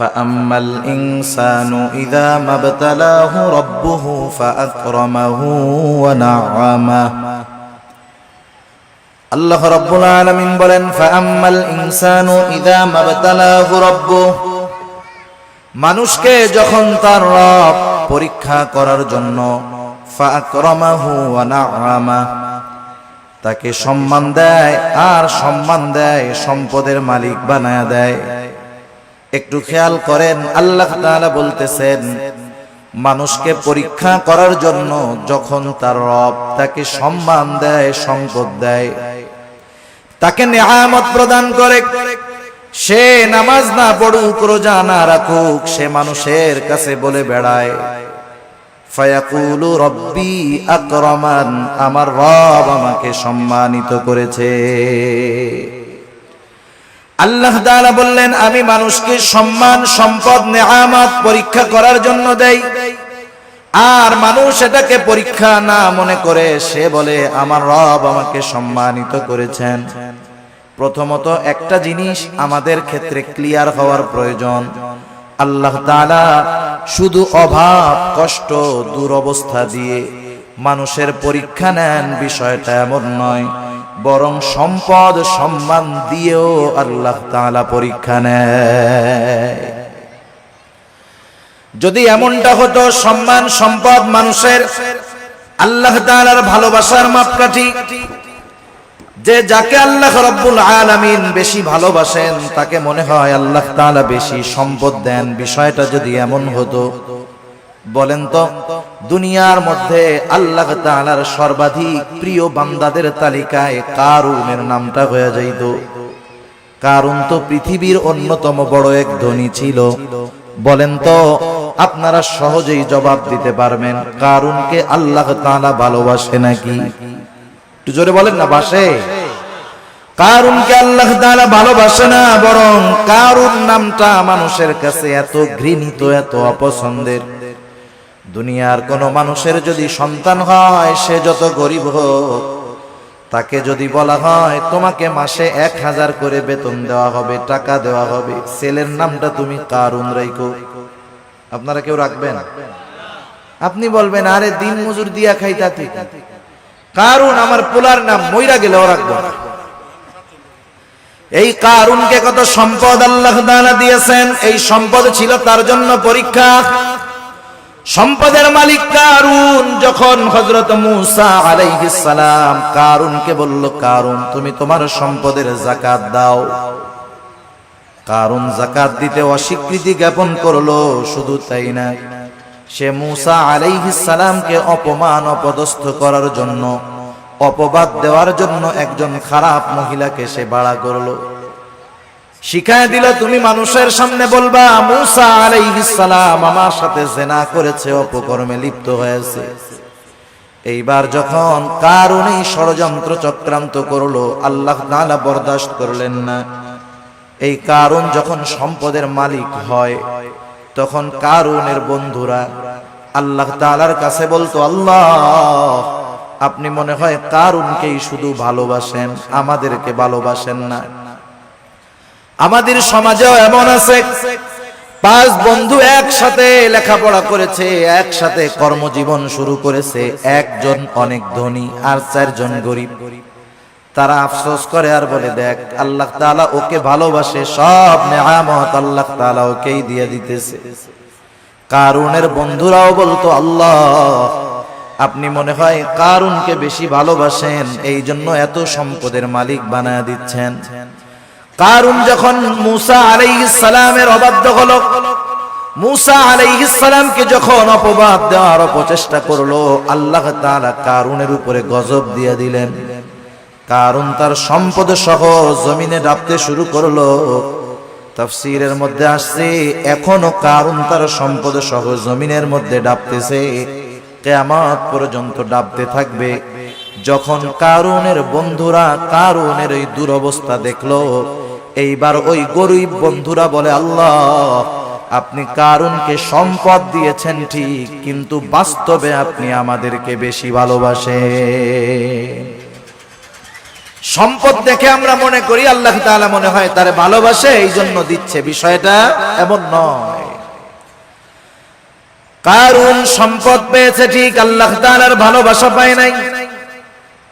فأما الإنسان إذا ما ابتلاه ربه فأكرمه ونعمه আল্লাহ রাব্বুল আলামিন বলেন ফাআম্মাল ইনসানু ইযা মাবতালাহু রাব্বুহু মানুষকে যখন তার রব পরীক্ষা করার জন্য ফাআকরামাহু ওয়া না'আমা তাকে সম্মান দেয় আর সম্মান দেয় সম্পদের মালিক বানায়া দেয়। একটু খেয়াল করেন আল্লাহ তাআলা বলতেছেন মানুষকে পরীক্ষা করার জন্য যখন তার রব তাকে সম্মান দেয় সম্পদ দেয় তাকে নেয়ামত প্রদান করে সে নামাজ না পড়ুক রোজা না রাখুক সে মানুষের কাছে বলে বেড়ায় ফায়াকুলু রব্বি আকরামান আমার রব আমাকে সম্মানিত করেছে। আল্লাহ তাআলা বললেন আমি মানুষকে সম্মান সম্পদ নেয়ামত পরীক্ষা করার জন্য দেই আর মানুষ এটাকে পরীক্ষা না মনে করে সে বলে আমার রব আমাকে সম্মানিত করেছেন। প্রথমত একটা জিনিস আমাদের ক্ষেত্রে ক্লিয়ার হওয়ার প্রয়োজন আল্লাহ তাআলা শুধু অভাব কষ্ট দুরবস্থা দিয়ে মানুষের পরীক্ষা নেন বিষয়টা এমন নয়, বরং সম্পদ সম্মান দিয়েও আল্লাহ তাআলা পরীক্ষা নেয়। যদি এমনটা হতো সম্মান সম্পদ মানুষের আল্লাহ তাআলার ভালোবাসার মাপকাঠি, যে যাকে আল্লাহ রাব্বুল আলামিন বেশি ভালোবাসেন তাকে মনে হয় আল্লাহ তাআলা বেশি সম্পদ দেন, বিষয়টা যদি এমন হতো বলেন তো দুনিয়ার মধ্যে আল্লাহ তাআলার সর্বাধিক প্রিয় বান্দাদের তালিকায় কারুনের নামটা হয়ে যাইত। কারুন তো পৃথিবীর অন্যতম বড় এক ধনী ছিল। বলেন তো আপনারা সহজেই জবাব দিতে পারবেন কারুনকে আল্লাহ তাআলা ভালোবাসে নাকি? একটু জোরে বলেন না, বাসে? কারুনকে আল্লাহ তাআলা ভালোবাসে না, বরং কারুন নামটা মানুষের কাছে এত ঘৃণিত এত অপছন্দের। দুনিয়ার কোন মানুষের যদি সন্তান হয় সে যত গরিব হোক তাকে যদি বলা হয় তোমাকে মাসে 1000 করে বেতন দেওয়া হবে টাকা দেওয়া হবে ছেলের নামটা তুমি কারুন রাখো, আপনারা কেউ রাখবেন? আপনি বলবেন আরে দিন মজুর দিয়া খাইতা ঠিক কারুন আমার পোলার নাম মইরা গেলেও রাখবো না। এই কারুনকে কত সম্পদ আল্লাহ তাআলা দিয়েছেন, এই সম্পদ ছিল তার জন্য পরীক্ষা। সম্পদের মালিক কারুন যখন হযরত মূসা আলাইহিস সালাম কারুনকে বলল কারুন তুমি তোমার সম্পদের যাকাত দাও, কারুন যাকাত দিতে অস্বীকৃতি জ্ঞাপন করলো। শুধু তাই না, সে মূসা আলাইহিস সালামকে অপমান অপদস্থ করার জন্য অপবাদ দেওয়ার জন্য একজন খারাপ মহিলাকে সে ভাড়া করলো, শিখায় দিল তুমি মানুষের সামনে বলবা মূসা আলাইহিস সালাম আমার সাথে জিনা করেছে, অপকর্মে লিপ্ত হয়েছে। এইবার যখন কারুন এই ষড়যন্ত্র চক্রান্ত করলো আল্লাহ তাআলা বরদাস্ত করলেন না। এই কারুন যখন সম্পদের মালিক হয় তখন কারুনের বন্ধুরা আল্লাহ তাআলার কাছে বলতো আল্লাহ আপনি মনে হয় কারুনকেই শুধু ভালোবাসেন আমাদেরকে ভালোবাসেন না। আমাদের সমাজেও এমন আছে 5 বন্ধু একসাথে লেখাপড়া করেছে, একসাথে কর্মজীবন শুরু করেছে, একজন অনেক ধনী আর 4 জন গরিব। তারা আফসোস করে আর বলে দেখ আল্লাহ তাআলা ওকে ভালোবাসে, সব নেয়ামত আল্লাহ তাআলা ওকেই দিয়ে দিতেছে। কারুনের বন্ধুরাও বলতো আল্লাহ আপনি মনে হয় কারুনকে বেশি ভালোবাসেন এই জন্য এত সম্পদের মালিক বানায়া দিচ্ছেন। কারুন যখন মূসা আলাইহিস সালামের অবাধ্য হলো, মূসা আলাইহিস সালামকে যখন অপবাদ দেওয়ার প্রচেষ্টা করলো আল্লাহ তাআলা কারুনের উপরে গজব দিয়ে দিলেন। কারুন তার সম্পদ সহ জমিনে ডাবতে শুরু করলো। তাফসীরের মধ্যে আসছে এখনো কারুন তার সম্পদ সহ জমিনের মধ্যে ডাবতেছে, কিয়ামত পর্যন্ত ডাবতে থাকবে। যখন কারুনের বন্ধুরা কারুনের এই দুরবস্থা দেখলো এইবার ওই গরিব বন্ধুরা বলে আল্লাহ আপনি কারুনকে সম্পদ দিয়েছেন ঠিক, কিন্তু বাস্তবে আপনি আমাদেরকে বেশি ভালোবাসেন। সম্পদ দেখে আমরা মনে করি আল্লাহ তাআলা মনে হয় তারে ভালোবাসে এই জন্য দিচ্ছে, বিষয়টা এমন নয়। কারুন সম্পদ পেয়েছে ঠিক, আল্লাহ তাআলার ভালোবাসা পায় নাই।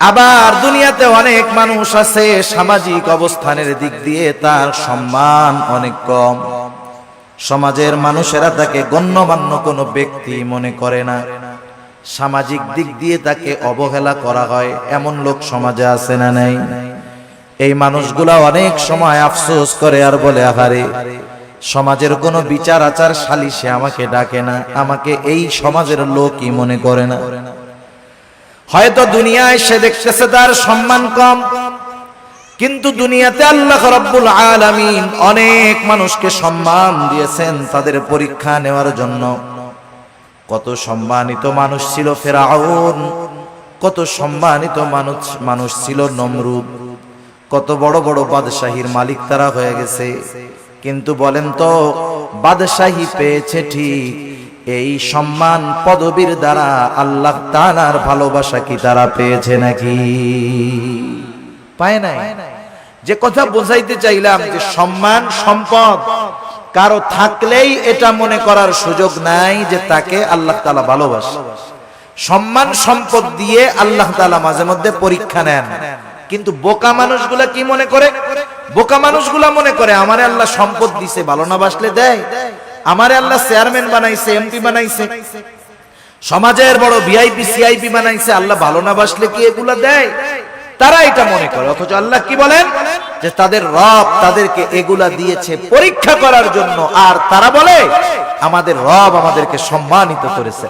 আবার দুনিয়াতে অনেক মানুষ আছে সামাজিক অবস্থানের দিক দিয়ে তার সম্মান অনেক কম, সমাজের মানুষেরা তাকে গণ্যমান্য কোনো ব্যক্তি মনে করে না, সামাজিক দিক দিয়ে তাকে অবহেলা করা হয়, এমন লোক সমাজে আছে না নাই? এই মানুষগুলা অনেক সময় আফসোস করে আর বলে, আহারে সমাজের কোনো বিচার আচার সালিশে আমাকে ডাকে না, আমাকে এই সমাজের লোকই মনে করে না। হয়তো দুনিয়ায় সে দেখতেছে তার সম্মান কম, কিন্তু দুনিয়াতে আল্লাহ রাব্বুল আলামিন অনেক মানুষকে সম্মান দিয়েছেন তাদের পরীক্ষা নেওয়ার জন্য। কত সম্মানিত মানুষ ছিল ফেরাউন, কত সম্মানিত মানুষ ছিল নমরুদ, কত বড় বড় বাদশাহীর মালিক তারা হয়ে গেছে। কিন্তু বলেন তো, বাদশাহী পেয়েছে ঠিক, এই সম্মান পদবীর দ্বারা আল্লাহ তাআলার ভালোবাসা কি তারা পেয়েছে নাকি? পায় নাই। যে কথা বোঝাইতে চাইলাম যে সম্মান সম্পদ কারো থাকলেই এটা মনে করার সুযোগ নাই যে তাকে আল্লাহ তাআলা ভালোবাসে। সম্মান সম্পদ দিয়ে আল্লাহ তাআলা মাঝে মধ্যে পরীক্ষা নেন, কিন্তু বোকা মানুষগুলা কি মনে করে? বোকা মানুষগুলা মনে করে আমারে আল্লাহ সম্পদ দিছে, ভালো না বাসলে দেয়। আমারে আল্লাহ চেয়ারম্যান বানাইছে, এমপি বানাইছে, সমাজের বড় ভিআইপি সিআইপি বানাইছে, আল্লাহ ভালো না বাসলে কি এগুলা দেয়? তারা এটা মনে করে। অথচ আল্লাহ কি বলেন যে তাদের রব তাদেরকে এগুলা দিয়েছে পরীক্ষা করার জন্য, আর তারা বলে আমাদের রব আমাদেরকে সম্মানিত করেছে।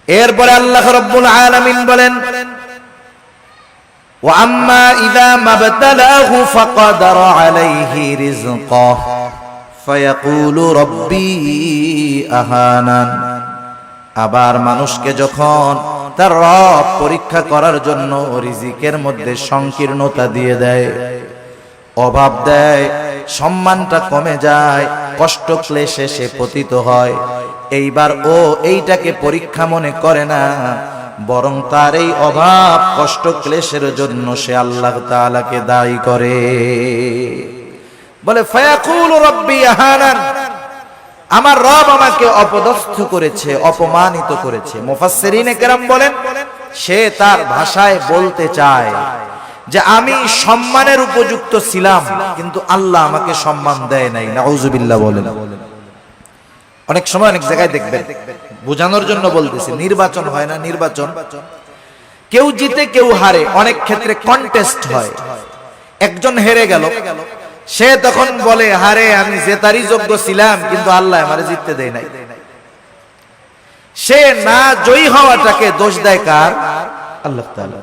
এরপরে আল্লাহ রাব্বুল আলামিন বলেন, ওয়া আম্মা ইযা মাবতালাহু ফাকাদারা আলাইহি রিজকাহু ফায়াকুলু রাব্বি আহানান। আবার মানুষকে যখন তার রব পরীক্ষা করার জন্য রিজিকের মধ্যে সংকীর্ণতা দিয়ে দেয়, অভাব দেয়, সম্মানটা কমে যায়, কষ্ট ক্লেশে সে পতিত হয়, এইবার ও এইটাকে পরীক্ষা মনে করে না, বরং তার এই অভাব কষ্ট ক্লেশের জন্য সে আল্লাহ তাআলাকে দায়ী করে। বলে ফায়াকুলু রাব্বি আহানান, আমার রব আমাকে অপদস্থ করেছে, অপমানিত করেছে। মুফাসসিরিনে কেরাম বলেন সে তার ভাষায় বলতে চায় যে আমি সম্মানের উপযুক্ত ছিলাম, কিন্তু আল্লাহ আমাকে সম্মান দেয় নাই। নাউজুবিল্লাহ বলেন। অনেক সময় অনেক জায়গায় দেখবেন, বোঝানোর জন্য বলতেছি, নির্বাচন হয় না, নির্বাচন কেউ জিতে কেউ হারে, অনেক ক্ষেত্রে কন্টেস্ট হয়। একজন হেরে গেল, সে তখন বলে হারে আমি জেতারই যোগ্য ছিলাম, কিন্তু আল্লাহ আমারে জিততে দেয় নাই। সে না জয়ী হওয়াটাকে দোষ দেয় কার? আল্লাহ তাআলা।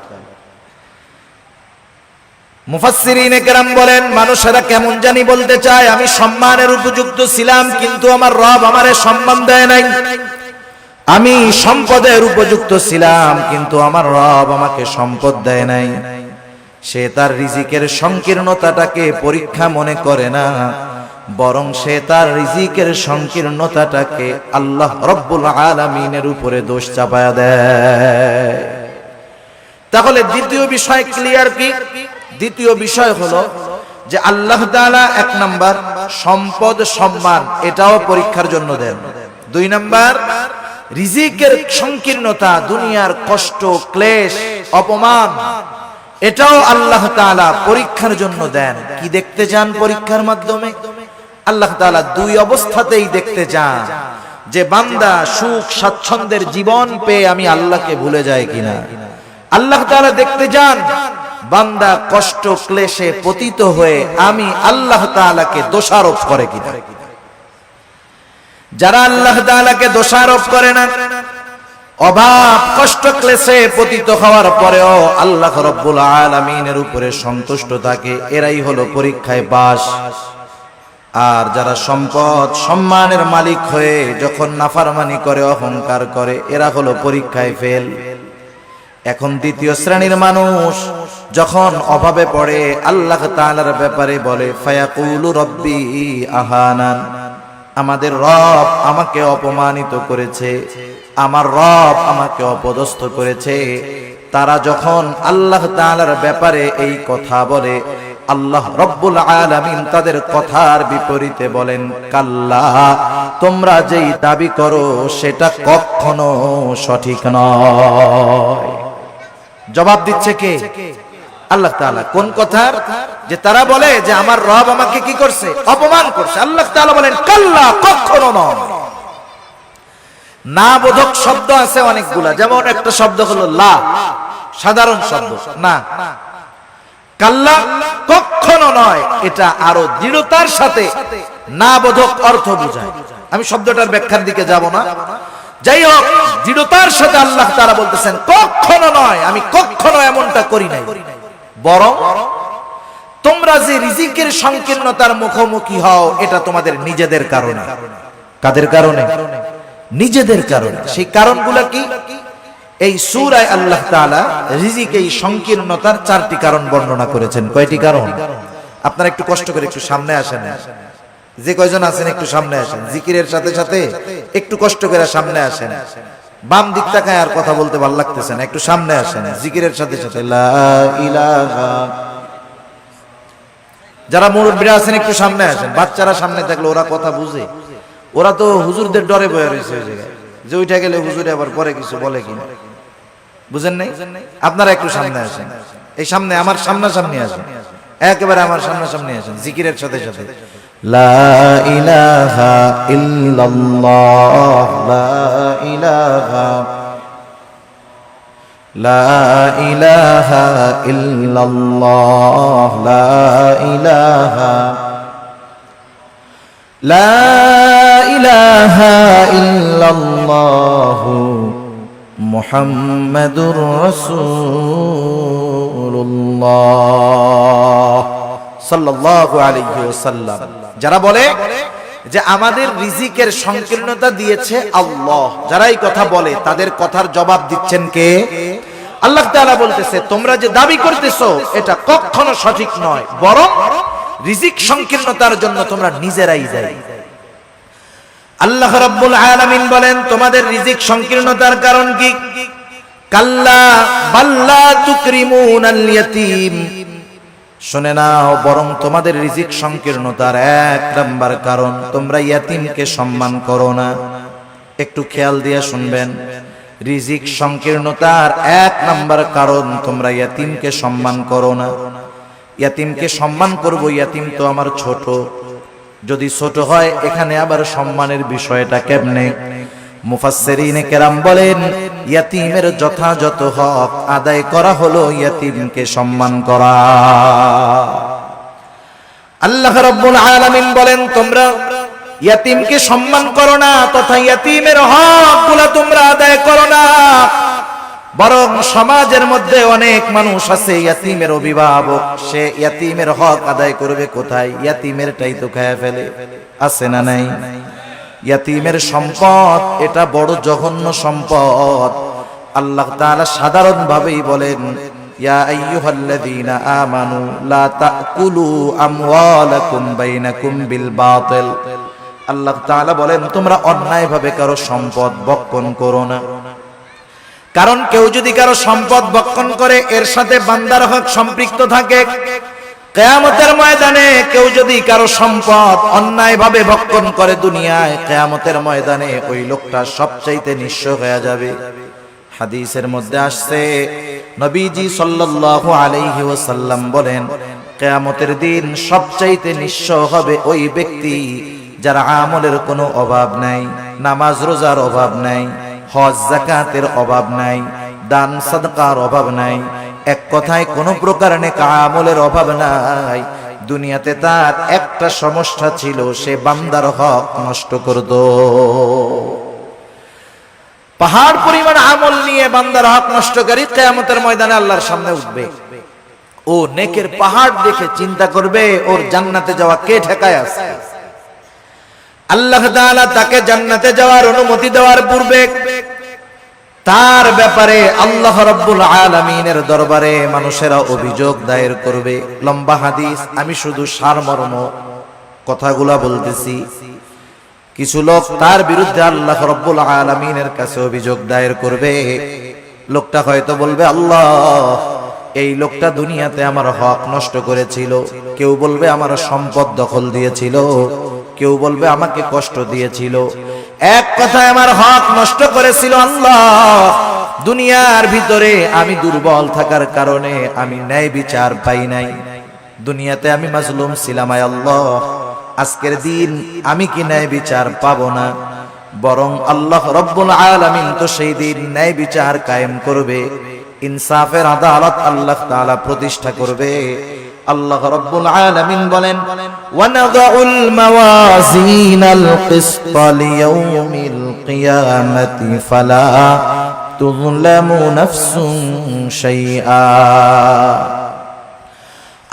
মুফাসসিরিনে কেরাম বলেন মানুষেরা কেমন জানি বলতে চায় আমি সম্মানের উপযুক্ত ছিলাম, কিন্তু আমার রব আমারে সম্মান দেয় নাই। আমি সম্পদের উপযুক্ত ছিলাম, কিন্তু আমার রব আমাকে সম্পদ দেয় নাই। সে তার রিজিকের সংকীর্ণতাটাকে পরীক্ষা মনে করে না, বরং সে তার রিজিকের সংকীর্ণতাটাকে আল্লাহ রব্বুল আলামিনের উপরে দোষ চাপায়া দেয়। তাহলে দ্বিতীয় বিষয় ক্লিয়ার কি? দ্বিতীয় বিষয় হলো যে আল্লাহ তাআলা এক নাম্বার সম্পদ সম্মান এটাও পরীক্ষার জন্য দেন। দুই নাম্বার রিজিকের সংকীর্ণতা, দুনিয়ার কষ্ট ক্লেশ অপমান, এটাও আল্লাহ তাআলা পরীক্ষার জন্য দেন। কি দেখতে চান পরীক্ষার মাধ্যমে? আল্লাহ তাআলা দুই অবস্থাতেই দেখতে চান যে বান্দা সুখ স্বাচ্ছন্দ্যের জীবন পেয়ে আমি আল্লাহকে ভুলে যাই কিনা। আল্লাহ তাআলা দেখতে চান বান্দা কষ্ট ক্লেশে পতিত হয়ে আমি আল্লাহ তাআলাকে দোষারোপ করে কিনা। যারা আল্লাহ তাআলাকে দোষারোপ করে না, অভাব কষ্ট ক্লেশে পতিত হওয়ার পরেও আল্লাহ রাব্বুল আলামিনের উপরে সন্তুষ্ট থাকে, এরাই হলো পরীক্ষায় পাস। আর যারা সম্পদ সম্মানের মালিক হয়ে যখন নাফরমানি করে, অহংকার করে, এরা হলো পরীক্ষায় ফেল। এখন দ্বিতীয় শ্রেণীর মানুষ যখন অভাবে পড়ে আল্লাহ তাআলার ব্যাপারে বলে ফায়াকুলু রাব্বি আহানান, আমাদের রব আমাকে অপমানিত করেছে, আমার রব আমাকে অপদস্থ করেছে, তারা যখন আল্লাহ তাআলার ব্যাপারে এই কথা বলে, আল্লাহ রব্বুল আলামিন তাদের কথার বিপরীতে বলেন, কাল্লা, তোমরা যেই দাবি করো সেটা কখনো সঠিক নয়। জবাব দিচ্ছে কে? আল্লাহ তাআলা। কোন কথার? যে তারা বলে যে আমার রব আমাকে কি করছে? অপমান করছে। আল্লাহ তাআলা বলেন, কাল্লা, কখনো নয়। না বোধক শব্দ আছে অনেকগুলা, যেমন একটা শব্দ হলো লা, সাধারণ শব্দ না। কাল্লা, কখনো নয়, এটা আরো দৃঢ়তার সাথে না বোধক অর্থ বোঝায়। আমি শব্দটার ব্যাখ্যার দিকে যাব না। যাই হোক, দৃঢ়তার সাথে আল্লাহ তাআলা বলতেছেন, কখনো নয়, আমি কখনো এমনটা করি নাই। বরং তোমরা যে রিজিকের সংকীর্ণতার মুখোমুখি হও, এটা তোমাদের নিজেদের কারণে। কাদের কারণে? নিজেদের কারণে। সেই কারণগুলো কি? এই সূরায় আল্লাহ তাআলা রিজিক এই সংকীর্ণতার 4টি কারণ বর্ণনা করেছেন। কয়টি কারণ? আপনারা একটু কষ্ট করে একটু সামনে আসেন, যে কয়জন আছেন একটু সামনে আসেন। জিকিরের সাথে সাথে একটু কষ্ট করে সামনে আসেন। বাম দিক তাকায় আর কথা বলতে ভালো লাগতেছে না, একটু সামনে আসেন। জিকিরের সাথে সাথে লা ইলাহা। যারা মুরব্বিরা আছেন একটু সামনে আসেন। বাচ্চারা সামনে থাকলে ওরা কথা বুঝে, ওরা তো হুজুরদের ডরে বয়ে রয়েছে ওই জায়গায়, যে ওইটা গেলে হুজুরে আবার পরে কিছু বলে কিনা, বুঝেন নাই? আপনারা একটু সামনে আসেন, এই সামনে আমার সামনাসামনি আসেন, একেবারে আমার সামনাসামনি আসেন। জিকিরের সাথে সাথে লা ইলাহা ইল্লাল্লাহ, লা ইলাহা, লা ইলাহা ইল্লাল্লাহ, লা ইলাহা, লা ইলাহা ইল্লাল্লাহ, মুহাম্মাদুর রাসূলুল্লাহ সাল্লাল্লাহু আলাইহি ওয়াসাল্লাম। যারা বলে যে আমাদের রিজিকের সংকীর্ণতা দিয়েছে আল্লাহ, যারা এই কথা বলে তাদের কথার জবাব দিচ্ছেন কে? আল্লাহ তাআলা বলতেছে, তোমরা যে দাবি করতেছো এটা কখনো সঠিক নয়, বরং রিজিক সংকীর্ণতার জন্য তোমরা নিজেরাই দায়ী। আল্লাহ রাব্বুল আলামিন বলেন, তোমাদের রিজিক সংকীর্ণতার কারণ কি? কাল্লা বাল্লা তুকরিমুনাল ইয়াতীম। শুনে নাও, বরং তোমাদের রিজিক সংকীর্ণতার 1 নাম্বার কারণ, তোমরা ইয়াতীমকে সম্মান করো না। একটু খেয়াল দিয়ে শুনবেন, রিজিক সংকীর্ণতার 1 নাম্বার কারণ, তোমরা ইয়াতীমকে সম্মান করো না। ইয়াতীমকে সম্মান করব, ইয়াতীম তো আমার ছোট। যদি ছোট হয়, এখানে আবার সম্মানের বিষয়টা কেমনে? মুফাসসিরিনে কেরাম বলেন, ইয়াতীমের যথাযথ হক আদায় করা হলো ইয়াতীমকে সম্মান করা। আল্লাহ রাব্বুল আলামিন বলেন, তোমরা ইয়াতীমকে সম্মান করো না, তথা ইয়াতীমের হকগুলো তোমরা আদায় করো না। বরং সমাজের মধ্যে অনেক মানুষ আছে ইয়াতীমের অভিভাবক, সে ইয়াতীমের হক আদায় করবে কোথায়? ইয়াতীমেরটাই তো খায় ফেলে। আছে না নাই? ইয়াতীমের সম্পদ এটা বড় জঘন্য সম্পদ। আল্লাহ তাআলা সাধারণ ভাবেই বলেন, ইয়া আইয়ুহাল্লাযীনা আমানু লা তাকুলু আমওয়ালাকুম বাইনাকুম বিল বাতিল। আল্লাহ তাআলা বলেন, তোমরা অন্যায় ভাবে কারো সম্পদ ভক্ষণ করো না। কারণ কেউ যদি কারো সম্পদ ভক্ষণ করে, এর সাথে বান্দার হক সম্পৃক্ত থাকে। কিয়ামতের ময়দানে কেউ যদি কারো সম্পদ অন্যায়ভাবে ভক্ষণ করে দুনিয়ায়, কিয়ামতের ময়দানে ওই লোকটা সবচাইতে নিঃস্ব হয়ে যাবে। হাদিসের মধ্যে আসছে, নবীজি সাল্লাল্লাহু আলাইহি ওয়াসাল্লাম বলেন, কিয়ামতের দিন সবচাইতে নিঃস্ব হবে ওই ব্যক্তি যার আমলের কোনো অভাব নাই, নামাজ রোজার অভাব নাই, হজ যাকাতের অভাব নাই, দান সাদকার অভাব নাই, এক কথায় কোন প্রকার নেক আমলের অভাব নাই। দুনিয়াতে তার একটা সমস্যা ছিল, সে বান্দার হক নষ্ট করত। পাহাড় পরিমাণ আমল নিয়ে বান্দার হক নষ্টকারী কিয়ামতের ময়দানে আল্লাহর সামনে উঠবে। ও নেকের পাহাড় দেখে চিন্তা করবে, ওর জান্নাতে যাওয়া কে ঠেকায় আছে? আল্লাহ তাআলা তাকে জান্নাতে যাওয়ার অনুমতি দেওয়ার পূর্বে তার ব্যাপারে আল্লাহ রাব্বুল আলামিনের দরবারে মানুষেরা অভিযোগ দায়ের করবে। লম্বা হাদিস, আমি শুধু সারমর্ম কথাগুলা বলতেছি। কিছু লোক তার বিরুদ্ধে আল্লাহ রাব্বুল আলামিনের কাছে অভিযোগ দায়ের করবে। লোকটা হয়তো বলবে, আল্লাহ, এই লোকটা দুনিয়াতে আমার হক নষ্ট করেছিল। কেউ বলবে আমার সম্পদ দখল দিয়েছিল, কেউ বলবে আমাকে কষ্ট দিয়েছিল। এক কথায় আমার হক নষ্ট করেছিল। আল্লাহ, দুনিয়ার ভিতরে আমি দুর্বল থাকার কারণে আমি ন্যায় বিচার পাই নাই। দুনিয়াতে আমি মাজলুম ছিলাম। আয় আল্লাহ, আজকের দিন আমি কি ন্যায় বিচার পাবো না? বরং আল্লাহ রব্বুল আলামিন তো সেই দিন ন্যায় বিচার কায়েম করবে, ইনসাফের আদালত আল্লাহ তাআলা প্রতিষ্ঠা করবে। আল্লাহ রব্বুল আলামিন বলেন, ওয়ানাদাউল মাওয়াজিনাল কিসতা লিয়াউমিল কিয়ামাতি ফালা তুযলামু নাফসুন শাইআ।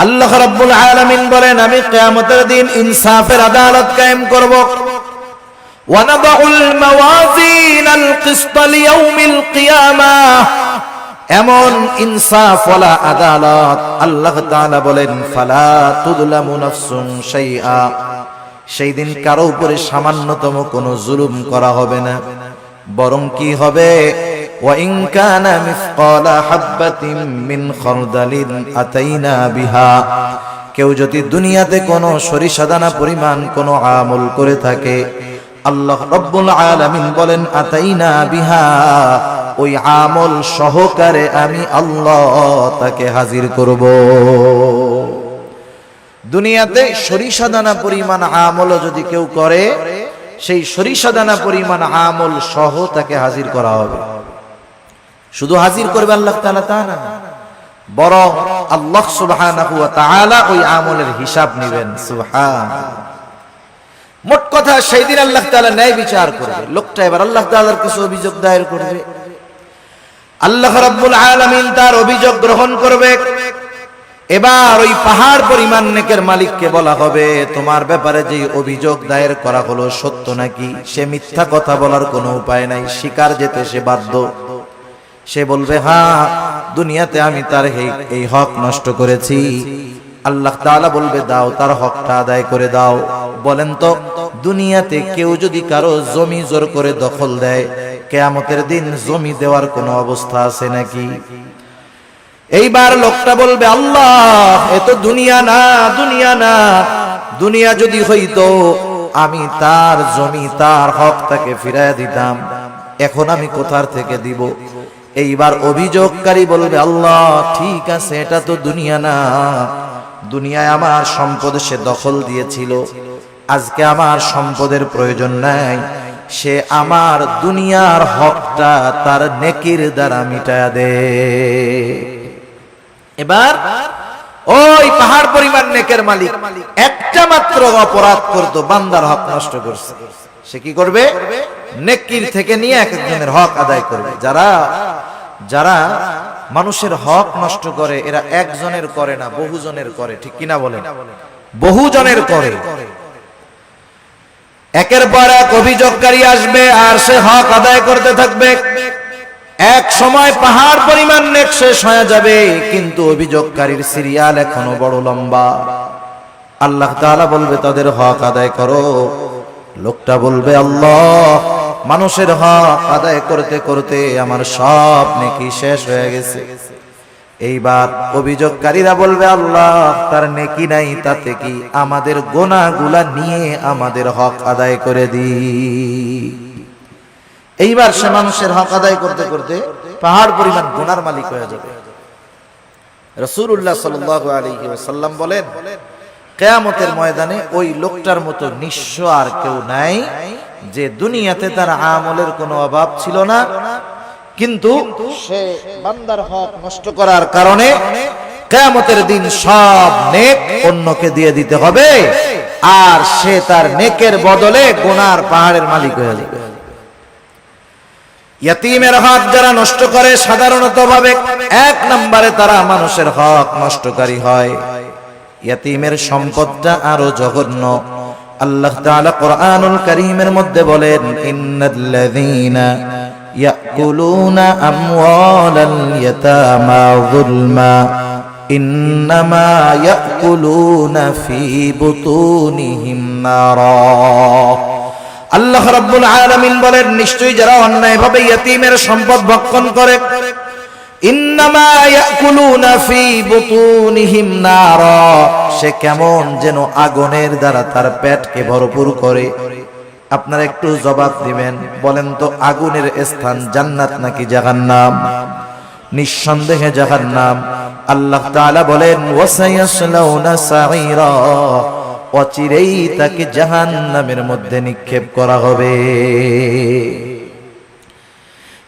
আল্লাহ রাব্বুল আলামিন বলেন, আমি কিয়ামতের দিন ইনসাফের আদালত কায়েম করব। ওয়ানাদাউল মাওয়াজিনাল কিসতা লিয়াউমিল কিয়ামাহ, এমন ইনসাফ ওয়ালা আদালত আল্লাহ তাআলা বলেন, ফালা তুযলামু নাফসুন শাইআ, সেই দিন কারো উপরে সামান্যতম কোনো জুলুম করা হবে না। বরং কি হবে, ওয়া ইন কানা মিসকালা হাববাতিন মিন খারদালিন আতাইনা বিহা, কেউ যদি দুনিয়াতে কোনো সরিষা দানা পরিমাণ কোনো আমল করে থাকে, আল্লাহ রব্বুল আলামিন বলেন, আতাইনা বিহা, ওই আমল সহকারে আমি আল্লাহ তাকে হাজির করব। দুনিয়াতে সরিষা দানা পরিমাণ আমল যদি কেউ করে, সেই সরিষা দানা পরিমাণ আমল সহ তাকে হাজির করা হবে। শুধু হাজির করবে আল্লাহ তাআলা তা না, বরং আল্লাহ সুবহানাহু ওয়া তাআলা ওই আমলের হিসাব নেবেন। সুবহানাল্লাহ। মোট কথা, সেই দিন আল্লাহ তাআলা ন্যায় বিচার করবে। লোকটা এবার আল্লাহ তাআলার কাছে অভিযোগ দায়ের করবে। আল্লাহ রাব্বুল আলামিন তার অভিযোগ গ্রহণ করবে। এবার ওই পাহাড় পরিমাণ নেকের মালিককে বলা হবে, তোমার ব্যাপারে যে অভিযোগ দায়ের করা হলো সত্য নাকি? সে মিথ্যা কথা বলার কোনো উপায় নাই, স্বীকার যেতে সে বাধ্য। সে বলবে, হ্যাঁ, দুনিয়াতে আমি তার এই হক নষ্ট করেছি। আল্লাহ তাআলা বলবে, দাও, তার হকটা আদায় করে দাও। বলেন তো, দুনিয়াতে কেউ যদি কারো জমি জোর করে দখল দেয়, কিয়ামতের দিন জমি দেওয়ার কোনো অবস্থা আছে নাকি? এইবার লোকটা বলবে, আল্লাহ, এ তো দুনিয়া না, দুনিয়া না। দুনিয়া যদি হইতো আমি তার জমি, তার হক তাকে ফিরাইয়া দিতাম। এখন আমি কোথার থেকে দিব? এইবার অভিযোগকারী বলবে, আল্লাহ, ঠিক আছে, এটা তো দুনিয়া না। দুনিয়ায় আমার সম্পদ সে দখল দিয়েছিল, আজকে আমার সম্পদের প্রয়োজন নাই। সে আমার দুনিয়ার হকটা তার নেকির দ্বারা মিটায়া দে। এবার ওই পাহাড় পরিমাণ নেকের মালিক একটা মাত্র অপরাধ করতো, বান্দার হক নষ্ট করছে। সে কি করবে? নেকির থেকে নিয়ে এক একজনের হক আদায় করবে। যারা মানুষের হক নষ্ট করে, এরা একজনের করে না, বহুজনের করে। ঠিক কিনা বলেন? বহুজনের করে। একের পর এক অভিযোগকারী আসবে আর সে হক আদায় করতে থাকবে। এক সময় পাহাড় পরিমাণ নেক শেষ হয়ে যাবে, কিন্তু অভিযোগকারীর সিরিয়াল এখনো বড় লম্বা। আল্লাহ তাআলা বলবে, তাদের হক আদায় করো। লোকটা বলবে, আল্লাহ, মানুষের হক আদায় করতে করতে আমার সব নেকি শেষ হয়ে গেছে। এইবার অভিযোগকারীরা বলবে, আল্লাহ, তার নেকি নাই, তাতে কি? আমাদের গোনাগুলা নিয়ে আমাদের হক আদায় করে দি। এইবার সে মানুষের হক আদায় করতে করতে পাহাড় পরিমাণ গুনার মালিক হয়ে যাবে। রাসূলুল্লাহ সাল্লাল্লাহু আলাইহি ওয়াসাল্লাম বলেন, কিয়ামতের ময়দানে ওই লোকটার মতো নিঃস্ব আর কেউ নাই, যে দুনিয়াতে তার আমলের কোনো অভাব ছিল না, কিন্তু সে বান্দার হক নষ্ট করার কারণে কিয়ামতের দিন সব নেক অন্যকে দিয়ে দিতে হবে, আর সে তার নেকের বদলে গুনার পাহাড়ের মালিক হয়ে যাবে। ইয়াতীমের হক যারা নষ্ট করে, সাধারণত ভাবে এক নম্বরে তারা মানুষের হক নষ্টকারী হয়। ইয়াতীমের সম্পদটা আরো জঘন্য। আল্লাহ তাআলা কোরআনুল কারীমের মধ্যে বলেন, ইন্নাল্লাযীনা ইয়াকুলুনা আমওয়ালাল ইয়াতামা যুলমা ইন্নামা ইয়াকুলুনা ফি বুতুনিহিম নারা। আল্লাহ রাব্বুল আলামিন বলেন, নিশ্চয়ই যারা অন্যায়ভাবে ইয়তীমের সম্পদ ভক্ষণ করে, ইন্নামা ইয়াকুলুনা ফি বুতুনিহিম নারা, সে কেমন যেন আগুনের দ্বারা তার পেটকে ভরপুর করে। আপনারা একটু জবাব দিবেন, বলেন তো আগুনের স্থান জান্নাত নাকি জাহান্নাম? নিঃসন্দেহে জাহান্নাম। আল্লাহ তাআলা বলেন, ওয়াসায়াসলাউনা সাঈরা, অচিরেই তাকে জাহান্নামের মধ্যে নিক্ষেপ করা হবে।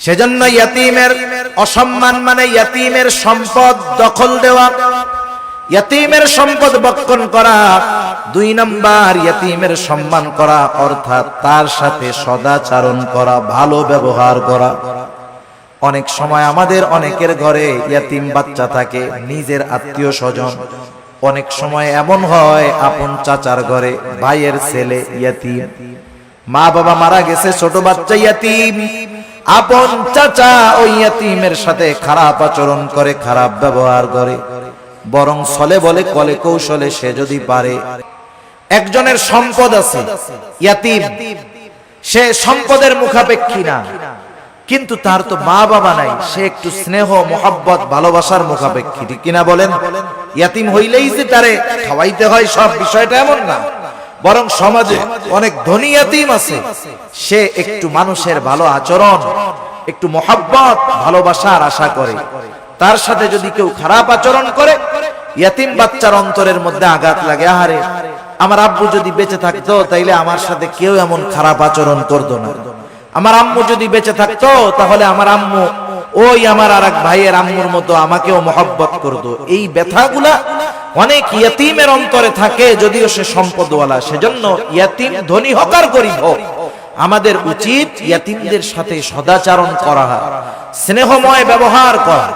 সেজন্য ইয়তীমের অসম্মান মানে ইয়তীমের সম্পদ দখল দেওয়া, ইয়তীমের সম্পদ ভক্ষণ করা। 2 নাম্বার, ইয়তীমের সম্মান করা, অর্থাৎ তার সাথে সদাচরণ করা, ভালো ব্যবহার করা। অনেক সময় আমাদের অনেকের ঘরে ইয়তীম বাচ্চা থাকে, নিজের আত্মীয় স্বজন। অনেক সময় এমন হয় আপন চাচার ঘরে ভাইয়ের ছেলে ইয়তীম, মা বাবা মারা গেছে, ছোট বাচ্চা ইয়তীম। আপন চাচা ওই ইয়তীমের সাথে খারাপ আচরণ করে, খারাপ ব্যবহার করে। বরং ছলে বলে কলে কৌশলে সে যদি পারে, একজনের সম্পদ আছে ইয়তীম, সে সম্পদের মুখাপেক্ষী না, কিন্তু তার তো মা বাবা নাই, সে একটু স্নেহ মোহাব্বত ভালোবাসার মুখাপেক্ষী, ঠিক কিনা বলেন? ইয়তীম হইলেই যে তারে খাওয়াইতে হয় সব বিষয়টা এমন না, বরং সমাজে অনেক ধনী ইয়তীম আছে, সে একটু মানুষের ভালো আচরণ, একটু মোহাব্বত ভালোবাসার আশা করে। তার সাথে যদি কেউ খারাপ আচরণ করে, ইয়তীম বাচ্চার অন্তরের মধ্যে আঘাত লাগে, আহারে আমার আব্বু যদি বেঁচে থাকতো তাইলে আমার সাথে কেউ এমন খারাপ আচরণ করতো না, আমার আম্মু যদি বেঁচে থাকতো তাহলে আমার আম্মু ওই আমার আরেক ভাইয়ের আম্মুর মতো আমাকেও মহব্বত করতো। এই ব্যথাগুলা অনেক ইয়তীমের অন্তরে থাকে, যদিও সে সম্পদওয়ালা। সেজন্য ইয়তীম ধনী হোক আর গরিব হোক, আমাদের উচিত ইয়তীমদের সাথে সদাচরণ করা, স্নেহময় ব্যবহার করা।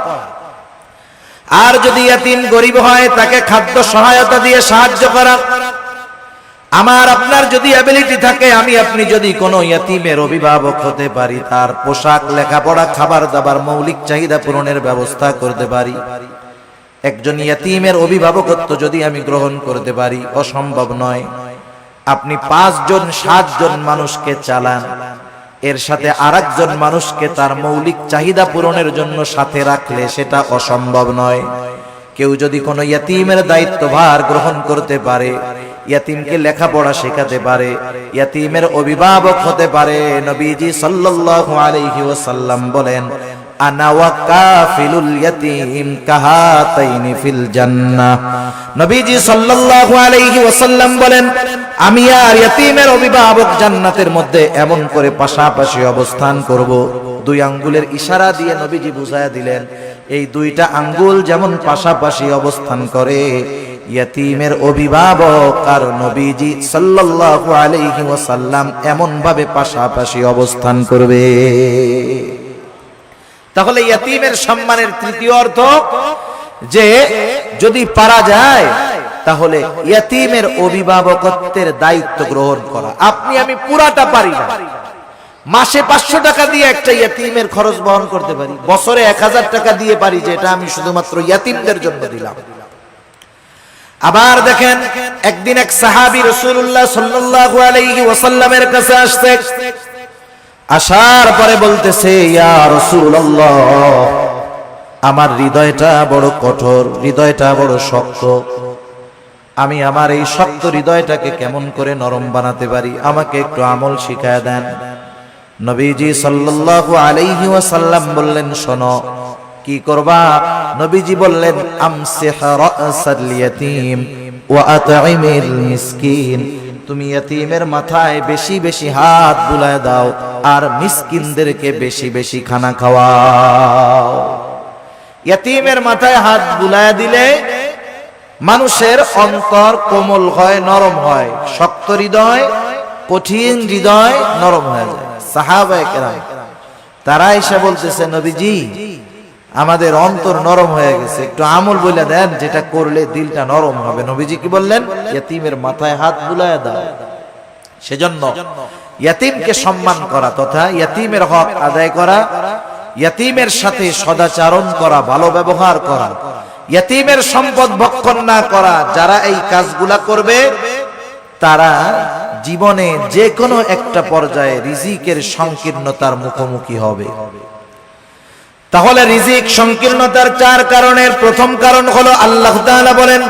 আর যদি ইয়তীম গরিব হয়, তাকে খাদ্য সহায়তা দিয়ে সাহায্য করা। আমার আপনার যদি অ্যাবিলিটি থাকে, আমি আপনি যদি কোনো ইয়তীমের অভিভাবক হতে পারি, তার পোশাক, লেখাপড়া, খাবার দাবার, মৌলিক চাহিদা পূরণের ব্যবস্থা করতে পারি, একজন ইয়তীমের অভিভাবকত্ব যদি আমি গ্রহণ করতে পারি, অসম্ভব নয়। আপনি 5 জন 7 জন মানুষকে চালান, এর সাথে আরেকজন মানুষকে তার মৌলিক চাহিদা পূরণের জন্য সাথে রাখলে সেটা অসম্ভব নয়। কেউ যদি কোনো ইয়তীমের দায়িত্বভার গ্রহণ করতে পারে, ইয়তীমকে লেখাপড়া শেখাতে পারে, ইয়তীমের অভিভাবক হতে পারে, নবীজি সাল্লাল্লাহু আলাইহি ওয়াসাল্লাম বলেন, আনা ওয়া কাফিলুল ইয়তীম কাহাতাইনি ফিল জান্নাহ। নবীজি সাল্লাল্লাহু আলাইহি ওয়াসাল্লাম বলেন, আমি আর ইয়তীমের অভিভাবক জান্নাতের মধ্যে এমন করে পাশাপাশি অবস্থান করব। 2 আঙ্গুলের ইশারা দিয়ে নবীজি বুঝায়া দিলেন, এই 2টা আঙ্গুল যেমন পাশাপাশি অবস্থান করে, ইয়তীমের অভিভাবক আর নবীজি সাল্লাল্লাহু আলাইহি ওয়াসাল্লাম এমন ভাবে পাশাপাশি অবস্থান করবে। তাহলে ইয়তীমের সম্মানের তৃতীয় অর্থ যে যদি পারা যায় তাহলে ইয়তীমের অভিভাবকত্বের দায়িত্ব গ্রহণ করা। আপনি আমি পুরাটা পারি না, মাসে 500 টাকা দিয়ে একটা ইয়তীমের খরচ বহন করতে পারি, বছরে 1000 টাকা দিয়ে পারি যে এটা আমি শুধুমাত্র ইয়তীমদের জন্য দিলাম। আবার দেখেন, একদিন এক সাহাবী রাসূলুল্লাহ সাল্লাল্লাহু আলাইহি ওয়াসাল্লামের কাছে আসছে, আসার পরে বলতেছে, ইয়া রাসূলুল্লাহ, আমার হৃদয়টা বড় কঠোর, হৃদয়টা বড় শক্ত, আমি আমার এই শক্ত হৃদয়টাকে কেমন করে নরম বানাতে পারি, আমাকে একটু আমল শিখায় দেন। নবীজি সাল্লাল্লাহু আলাইহি ওয়াসাল্লাম বললেন, শোনো কি করবা? নবীজি বললেন, আমসিহ রাসাল ইয়াতীম ওয়া আতঈমিল মিসকিন, তুমি ইয়তীমের মাথায় বেশি বেশি হাত বুলায় দাও আর মিসকিনদেরকে বেশি বেশি খানা খাওয়াও। ইয়তীমের মাথায় হাত বুলায় দিলে মানুষের অন্তর কোমল হয়, নরম হয়, শক্ত হৃদয়, কঠিন হৃদয় নরম হয়ে যায়। সাহাবায়ে কেরাম তারা এসে বলতেছে, নবীজি আমাদের অন্তর নরম হয়ে গেছে, একটু আমল বলে দেন যেটা করলে দিলটা নরম হবে। নবীজি কি বললেন? ইয়তীমের মাথায় হাত বুলায় দাও। সেজন্য ইয়তীমকে সম্মান করা তথা ইয়তীমের হক আদায় করা, ইয়তীমের সাথে সদাচরণ করা, ভালো ব্যবহার করা, ইয়তীমের সম্পদ ভক্ষণ না করা, যারা এই কাজগুলা করবে তারা জীবনে যে কোনো একটা পর্যায়ে রিজিকের সংকীর্ণতার মুখোমুখি হবে। তাহলে রিজিক সংকীর্ণতার 4 কারণের প্রথম কারণ হলো আল্লাহ তাআলা বলেন,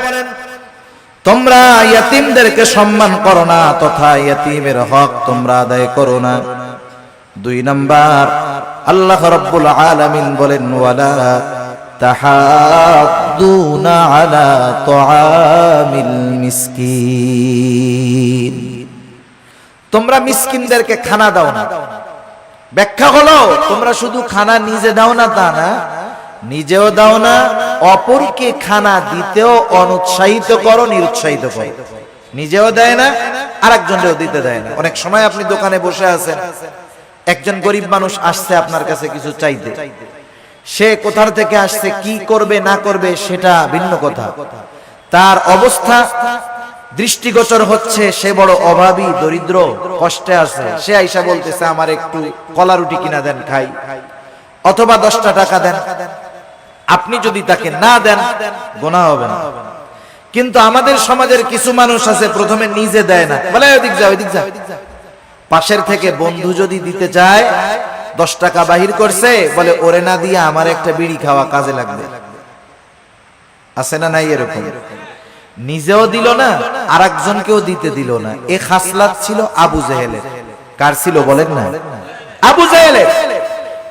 তোমরা ইয়াতীমদেরকে সম্মান করো না তথা ইয়াতীমের হক তোমরা আদায় করো না। 2 নাম্বার, আল্লাহ রাব্বুল আলামিন বলেন, ওয়ালা তাহাদ্দুনা আলা তুআমিল মিসকিন, তোমরা মিসকিনদেরকে খানা দাও না। ব্যাখ্যা হলো, তোমরা শুধু খানা নিজে দাও না তা না, নিজেও দাও না, অপরকে খানা দিতেও অনুৎসাহিত করো, নিরুৎসাহিত করো। নিজেও দেয় না, আরেকজনকেও দিতে দেয় না। অনেক সময় আপনি দোকানে বসে আছেন, একজন গরিব মানুষ আসছে আপনার কাছে কিছু চাইতে, সে কোথা থেকে আসছে, কি করবে না করবে সেটা ভিন্ন কথা, তার অবস্থা দৃষ্টিগোচর হচ্ছে সে বড় অভাবী, দরিদ্র, কষ্টে আছে। সে আইসা বলতেছে, আমার একটু কলা রুটি কিনা দেন খাই, অথবা 10টা টাকা দেন। আপনি যদি তাকে না দেন গুনাহ হবে না। কিন্তু আমাদের সমাজের কিছু মানুষ আছে, প্রথমে নিজে দেয় না, বলে ওইদিক যা ওইদিক যা। পাশের থেকে বন্ধু যদি দিতে চায়, 10 টাকা বাহির করছে, বলে ওরে না দিয়ে আমার একটা বিড়ি খাওয়া কাজে লাগবে। আছে না নাই এরকম? নিজেও দিল না, আরেকজনকেও দিতে দিল না। এ খাসলাত ছিল আবু জেহেলের। কার ছিল বলেন না? আবু জেহেলের।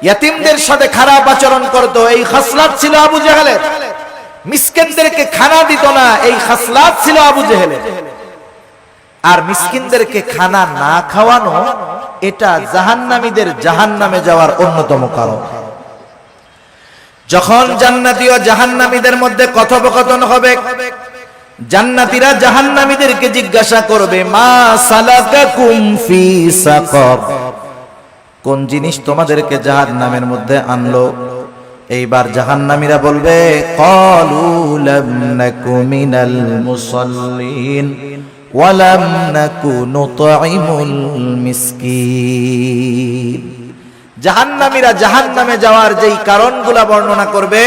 ইয়াতীমদের সাথে খারাপ আচরণ করত, এই খাসলাত ছিল আবু জেহেলের। মিসকিনদেরকে খানা দিত না, এই খাসলাত ছিল আবু জেহেলের। আর মিসকিনদেরকে খানা না খাওয়ানো, এটা জাহান্নামীদের জাহান্নামে যাওয়ার অন্যতম কারণ। যখন জান্নাতি ও জাহান্নামীদের মধ্যে কথোপকথন হবে, জান্নাতীরা জাহান্নামীদেরকে জিজ্ঞাসা করবে, মা সালাকাকুম ফি সাকার, কোন জিনিস তোমাদেরকে জাহান্নামের মধ্যে আনলো? এইবার জাহান্নামীরা বলবে, ক্বালু লাম নাকু মিনাল মুসাল্লিন ওয়া লাম নাকু নুতঈমুল মিসকিন। জাহান্নামীরা জাহান্নামে যাওয়ার যেই কারণগুলো বর্ণনা করবে,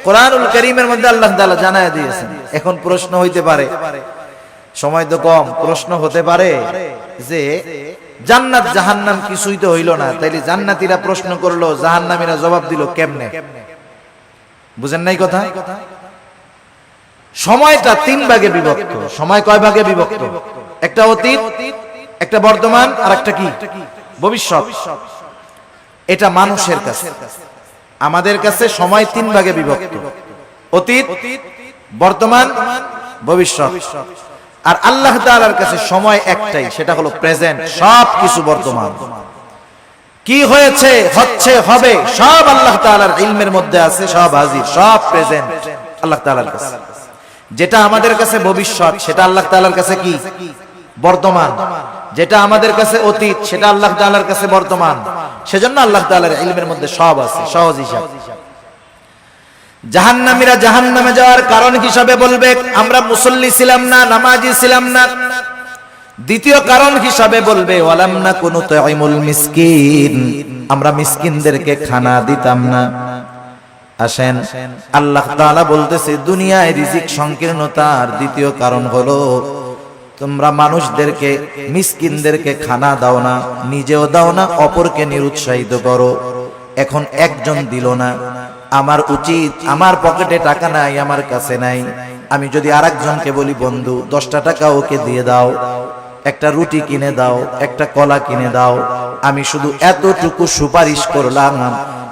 কোরআনুল কারীমের মধ্যে আল্লাহ তাআলা জানায় দিয়েছেন। এখন প্রশ্ন হইতে পারে, সময় তো কম, প্রশ্ন হতে পারে যে জান্নাত জাহান্নাম কিছুই তো হইল না, তাইলে জান্নাতীরা প্রশ্ন করলো, জাহান্নামীরা জবাব দিল কেমনে? বুঝেন নাই কথা? সময়টা 3 ভাগে বিভক্ত। সময় কয় ভাগে বিভক্ত? একটা অতীত, একটা বর্তমান, আর একটা কি ভবিষ্যৎ। এটা মানুষের কাছে, আমাদের কাছে সময় 3 ভাগে বিভক্ত, অতীত, বর্তমান, ভবিষ্যৎ। আর আল্লাহ তাআলার কাছে সময় একটাই, সেটা হলো প্রেজেন্ট। সব কিছু বর্তমান, কি হয়েছে, হচ্ছে, হবে, সব আল্লাহ তাআলার ইলমের মধ্যে আছে, সব হাজির, সব প্রেজেন্ট আল্লাহ তাআলার কাছে। যেটা আমাদের কাছে ভবিষ্যৎ, সেটা আল্লাহ তাআলার কাছে কি বর্তমান। যেটা আমাদের কাছে অতীত, সেটা আল্লাহ তাআলার কাছে বর্তমান। সেজন্য আল্লাহ তাআলার ইলমের মধ্যে সব আছে, সহজ হিসাব। জাহান্নামীরা জাহান্নামে যাওয়ার কারণ হিসাবে বলবে, আমরা মুসল্লি ছিলাম না, নামাজি ছিলাম না। দ্বিতীয় কারণ হিসাবে বলবে, ওয়ালাম নাকু নুতঈমুল মিসকিন, আমরা মিসকিনদেরকে খানা দিতাম না। আসেন, আল্লাহ তাআলা বলতেছে, দুনিয়ায় রিজিক সংকীর্ণতার দ্বিতীয় কারণ হলো তোমরা মানুষদেরকে, মিসকিনদেরকে খানা দাও না, নিজেও দাও না, অপরকে নিরুৎসাহিত করো। এখন একজন দিল না, আমার উচিত, আমার পকেটে টাকা নাই, আমার কাছে নাই, আমি যদি আরেকজনকে বলি, বন্ধু 10টা টাকা ওকে দিয়ে দাও, একটা রুটি কিনে দাও, একটা কলা কিনে দাও, আমি শুধু এতটুকু সুপারিশ করলাম,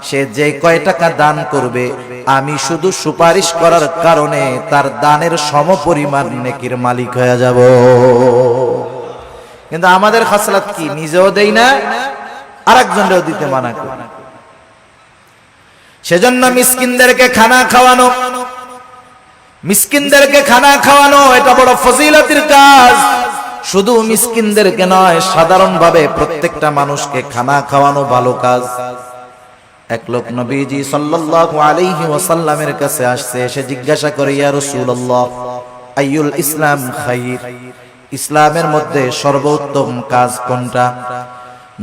সে যে কয় টাকা দান করবে, আমি শুধু সুপারিশ করার কারণে তার দানের সমপরিমাণ নেকির মালিক হয়ে যাব। কিন্তু আমাদের খাসলাত কি? নিজেও দেই না, আরেকজনকেও দিতে মানা করি। সেজন্য মিসকিনদেরকে খানা খাওয়ানো, মিসকিনদেরকে খানা খাওয়ানো এটা বড় ফজিলতের কাজ। শুধু মিসকিনদেরকে নয়, সাধারণভাবে প্রত্যেকটা মানুষকে খানা খাওয়ানো ভালো কাজ। এক লোক নবীজি সাল্লাল্লাহু আলাইহি ওয়াসাল্লামের কাছে আসছে, এসে জিজ্ঞাসা করে, ইয়া রাসূলুল্লাহ, আইয়ুল ইসলাম খায়র, ইসলামের মধ্যে সর্বোত্তম কাজ কোনটা?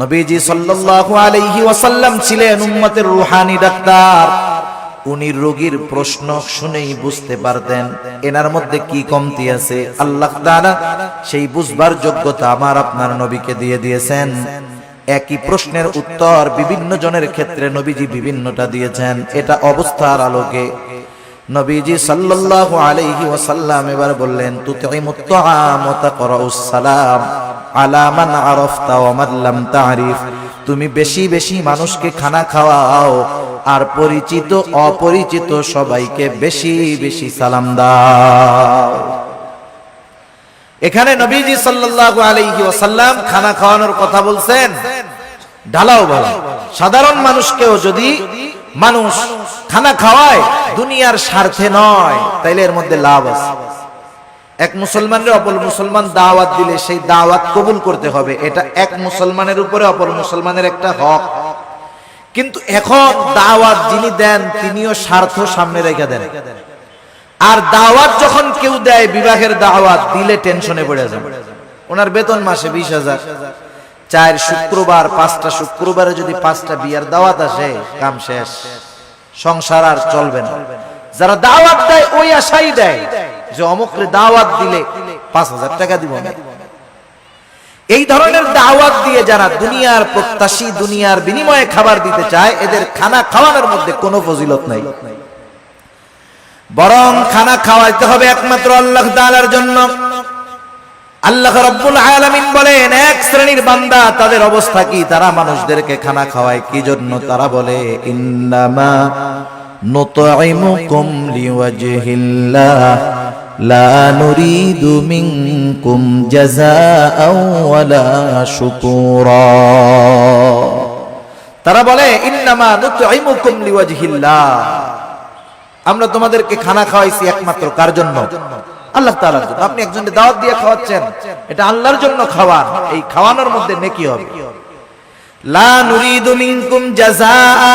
নবীজি সাল্লাল্লাহু আলাইহি ওয়াসাল্লাম ছিলেন উম্মতের রূহানী ডাক্তার। উনি রোগীর প্রশ্ন শুনেই বুঝতে পারতেন এনার মধ্যে কি কমতি আছে। আল্লাহ তাআলা সেই বুঝবার যোগ্যতা আমার আপনার নবীকে দিয়ে দিয়েছেন। একই প্রশ্নের উত্তর বিভিন্ন জনের ক্ষেত্রে নবীজি বিভিন্নটা দিয়েছেন। এটা অবস্থার আলোকে নবীজি সাল্লাল্লাহু আলাইহি ওয়াসাল্লাম এবার বললেন, তুতিমুত তাআম ওয়া তাকরাউস সালাম আলা মান আরাফতা ওয়া মান লাম তা'রিফ। তুমি বেশি বেশি মানুষকে খানা খাওয়াও, আর পরিচিত অপরিচিত সবাইকে বেশি বেশি সালাম দাও। এখানে নবীজি সাল্লাল্লাহু আলাইহি ওয়াসাল্লাম খানা খাওয়ানোর কথা বলছেন ঢালাও ভালো। সাধারণ মানুষকেও যদি মানুষ খানা খাওয়ায় দুনিয়ার স্বার্থে নয়, তাইলে এর মধ্যে লাভ আছে। এক মুসলমানের অপর মুসলমান দাওয়াত দিলে সেই দাওয়াত কবুল করতে হবে, এটা এক মুসলমানের উপরে অপর মুসলমানের একটা হক। কিন্তু এখন দাওয়াত যিনি দেন তিনিও স্বার্থ সামনে রেখে দেন। আর দাওয়াত যখন কেউ দেয়, বিবাহের দাওয়াত দিলে টেনশনে পড়ে যাবে। ওনার বেতন মাসে 20,000, 4 শুক্রবার 5টা শুক্রবারে যদি 5টা বিয়ার দাওয়াত আসে, কাম শেষ, সংসার আর চলবে না। যারা দাওয়াত দেয় ওই আশাই দেয় যে অমুকরে দাওয়াত দিলে 5,000 টাকা দিব না। এই ধরনের দাওয়াত দিয়ে যারা দুনিয়ার প্রত্যাশী, দুনিয়ার বিনিময়ে খাবার দিতে চায়, এদের খানা খাওয়ানোর মধ্যে কোনো ফজিলত নাই। বরং খানা খাওয়াইতে হবে একমাত্র আল্লাহ তাআলার জন্য। আল্লাহ রাব্বুল আলামিন বলেন, এক শ্রেণীর বান্দা তাদের অবস্থা কি, তারা মানুষদেরকে খানা খাওয়ায় কি জন্য? তারা বলে, ইন্নামা নুতঈমুকুম লিওয়াজহিল্লাহ লা নুরিদু মিনকুম জাযাআও ওয়ালা শুকুরা। তারা বলে, ইন্নামা নুতঈমুকুম লিওয়াজহিল্লাহ, আমরা তোমাদেরকে খানা খাওয়াইছি একমাত্র কার জন্য? আল্লাহ তাআলার জন্য। আপনি একজনকে দাওয়াত দিয়ে খাওয়াচ্ছেন, এটা আল্লাহর জন্য খাওয়ান, এই খাওয়ানোর মধ্যে নেকি হবে। লা নুরিদু মিনকুম জাযাআ,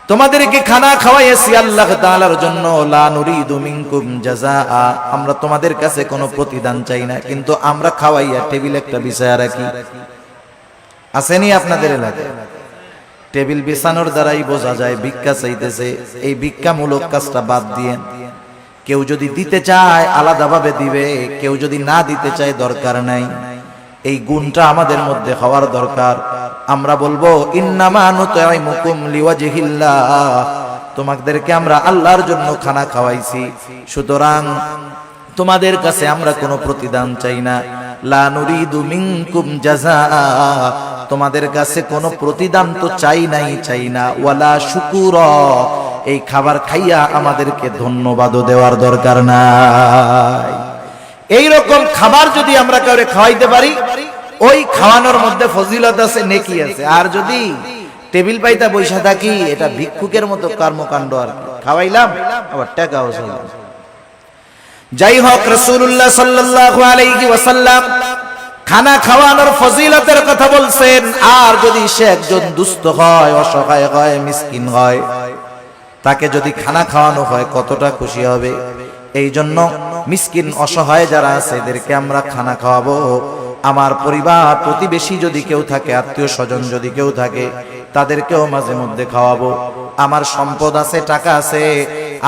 তোমাদেরকে খানা খাওয়াইছি আল্লাহ তাআলার জন্য। লা নুরিদু মিনকুম জাযাআ, আমরা তোমাদের কাছে কোনো প্রতিদান চাই না, কিন্তু আমরা খাওয়াইয়া টেবিল একটা বিছায়া রাখি। আসেনি আপনাদের এলাকায়? টেবিল বিছানোর দ্বারাই বোঝা যায় ভিক্ষা চাইতেছে। এই ভিক্ষামূলক কাজটা বাদ দিয়েন। কেউ যদি দিতে চায় আলাদাভাবে দিবে, কেউ যদি না দিতে চায় দরকার নাই। এই গুণটা আমাদের মধ্যে হওয়ার দরকার। আমরা বলবো, ইন্নামা নুতঈমুকুম লিওয়াজহিল্লাহ, তোমাদেরকে আমরা আল্লাহর জন্য খানা খাওয়াইছি, সুতরাং তোমাদের কাছে আমরা কোনো প্রতিদান চাই না। লা নুরিদু মিনকুম জাযাআ, তোমাদের কাছে কোনো প্রতিদান তো চাই না। ওয়ালা শুকুরা, এই খাবার খাইয়া আমাদেরকে ধন্যবাদও দেওয়ার দরকার নাই। এই রকম খাবার যদি আমরা কাউকে খাওয়াইতে পারি, ওই খাওয়ানোর মধ্যে ফজিলত আছে, নেকি আছে। আর যদি টেবিল পাইতা বৈশা থাকি, এটা ভিক্ষুকের মতো কর্মকাণ্ড। আর খাওয়াইলাম আবার টাকাও চাইলাম। যাই হোক, রাসূলুল্লাহ সাল্লাল্লাহু আলাইহি ওয়াসাল্লাম খানা খাওয়ানোর ফজিলতের কথা বলছেন। আর যদি সে একজন দুস্থ হয়, অসহায় হয়, মিসকিন হয়, তাকে যদি খানা খাওয়ানো হয় কতটা খুশি হবে। এই জন্য মিসকিন অসহায় যারা আছে এদেরকে আমরা খানা খাওয়াবো। আমার পরিবার প্রতিবেশী যদি কেউ থাকে, আত্মীয় স্বজন যদি কেউ থাকে, তাদেরকেও মাঝে মধ্যে খাওয়াবো। আমার সম্পদ আছে, টাকা আছে,